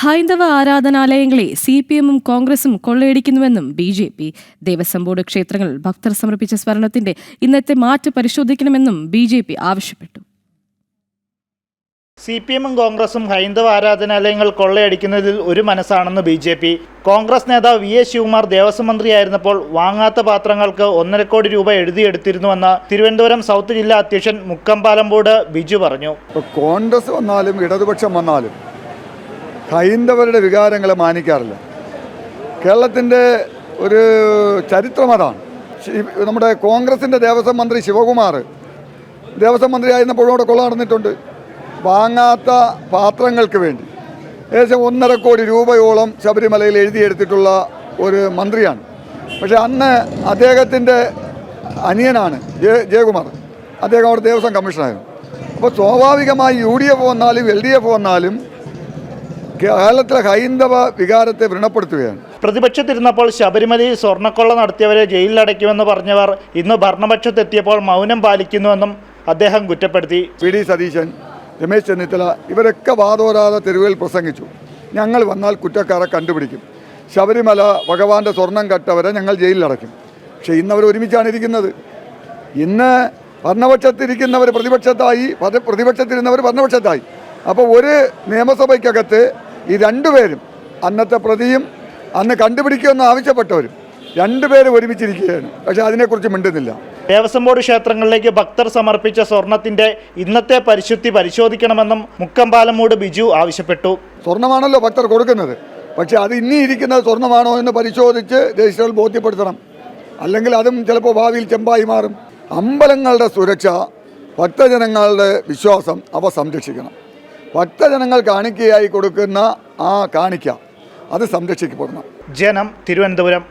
ഹൈന്ദവ ആരാധനാലയങ്ങളെ CPM-ഉം കോൺഗ്രസും കൊള്ളയടിക്കുന്നുവെന്നും BJP. Devaswom board ക്ഷേത്രങ്ങളിൽ ഭക്തർ സമർപ്പിച്ച സ്വർണത്തിന്റെ ഇന്നത്തെ മാറ്റ് പരിശോധിക്കണമെന്നും BJP ആവശ്യപ്പെട്ടു. CPM-ഉം കോൺഗ്രസും ഹൈന്ദവ ആരാധനാലയങ്ങൾ കൊള്ളയടിക്കുന്നതിൽ ഒരു മനസ്സാണെന്ന് BJP. കോൺഗ്രസ് നേതാവ് VA ശിവകുമാർ ദേവസ്വം മന്ത്രിയായിരുന്നപ്പോൾ വാങ്ങാത്ത പാത്രങ്ങൾക്ക് 1.5 കോടി രൂപ എഴുതിയെടുത്തിരുന്നുവെന്ന് തിരുവനന്തപുരം സൗത്ത് ജില്ലാ അധ്യക്ഷൻ മുക്കമ്പാലംബോട് ബിജു പറഞ്ഞു. കോൺഗ്രസ് വന്നാലും ഇടതുപക്ഷം വന്നാലും ഹൈന്ദവരുടെ വികാരങ്ങളെ മാനിക്കാറില്ല. കേരളത്തിൻ്റെ ഒരു ചരിത്രം അതാണ്. നമ്മുടെ കോൺഗ്രസിൻ്റെ ദേവസ്വം മന്ത്രി ശിവകുമാർ ദേവസ്വം മന്ത്രിയായിരുന്നപ്പോഴും അവിടെ കൊള്ള നടന്നിട്ടുണ്ട്. വാങ്ങാത്ത പാത്രങ്ങൾക്ക് വേണ്ടി ഏകദേശം 1.5 കോടി രൂപയോളം ശബരിമലയിൽ എഴുതിയെടുത്തിട്ടുള്ള ഒരു മന്ത്രിയാണ്. പക്ഷേ അന്ന് അദ്ദേഹത്തിൻ്റെ അനിയനാണ് ജയകുമാർ. അദ്ദേഹം അവിടെ ദേവസ്വം കമ്മീഷണറായിരുന്നു. അപ്പോൾ സ്വാഭാവികമായി UDF വന്നാലും LDF വന്നാലും കേരളത്തിലെ ഹൈന്ദവ വികാരത്തെ വ്രണപ്പെടുത്തുകയാണ്. പ്രതിപക്ഷത്തിരുന്നപ്പോൾ ശബരിമലയിൽ സ്വർണ്ണക്കൊള്ള നടത്തിയവരെ ജയിലിലടയ്ക്കുമെന്ന് പറഞ്ഞവർ ഇന്ന് ഭരണപക്ഷത്തെത്തിയപ്പോൾ മൗനം പാലിക്കുന്നുവെന്നും അദ്ദേഹം കുറ്റപ്പെടുത്തി. PD സതീശൻ, രമേശ് ചെന്നിത്തല ഇവരൊക്കെ വാദോരാതെ തെരുവിൽ പ്രസംഗിച്ചു. ഞങ്ങൾ വന്നാൽ കുറ്റക്കാരെ കണ്ടുപിടിക്കും, ശബരിമല ഭഗവാന്റെ സ്വർണം കട്ടവരെ ഞങ്ങൾ ജയിലിലടയ്ക്കും. പക്ഷേ ഇന്നവർ ഒരുമിച്ചാണ് ഇരിക്കുന്നത്. ഇന്ന് ഭരണപക്ഷത്തിരിക്കുന്നവർ പ്രതിപക്ഷത്തായി, പ്രതിപക്ഷത്തിരുന്നവർ ഭരണപക്ഷത്തായി. അപ്പോൾ ഒരു നിയമസഭയ്ക്കകത്ത് ഈ രണ്ടുപേരും, അന്നത്തെ പ്രതിയും അന്ന് കണ്ടുപിടിക്കുമെന്ന് ആവശ്യപ്പെട്ടവരും രണ്ടുപേരും ഒരുമിച്ചിരിക്കുകയാണ്. പക്ഷേ അതിനെക്കുറിച്ച് മിണ്ടുന്നില്ല. ദേവസ്വം ബോർഡ് ക്ഷേത്രങ്ങളിലേക്ക് ഭക്തർ സമർപ്പിച്ച സ്വർണത്തിന്റെ ഇന്നത്തെ പരിശുദ്ധി പരിശോധിക്കണമെന്നും മുക്കമ്പാലംമൂട് ബിജു ആവശ്യപ്പെട്ടു. സ്വർണ്ണമാണല്ലോ ഭക്തർ കൊടുക്കുന്നത്. പക്ഷേ അത് ഇനി ഇരിക്കുന്നത് സ്വർണ്ണമാണോ എന്ന് പരിശോധിച്ച് രജിസ്റ്ററിൽ ബോധ്യപ്പെടുത്തണം. അല്ലെങ്കിൽ അതും ചിലപ്പോൾ ഭാവിയിൽ ചെമ്പായി മാറും. അമ്പലങ്ങളുടെ സുരക്ഷ, ഭക്തജനങ്ങളുടെ വിശ്വാസം അവ സംരക്ഷിക്കണം. ഭക്തജനങ്ങൾ കാണിക്കയായി കൊടുക്കുന്ന ആ കാണിക്ക അത് സംരക്ഷിക്കപ്പെടണം. ജനം, തിരുവനന്തപുരം.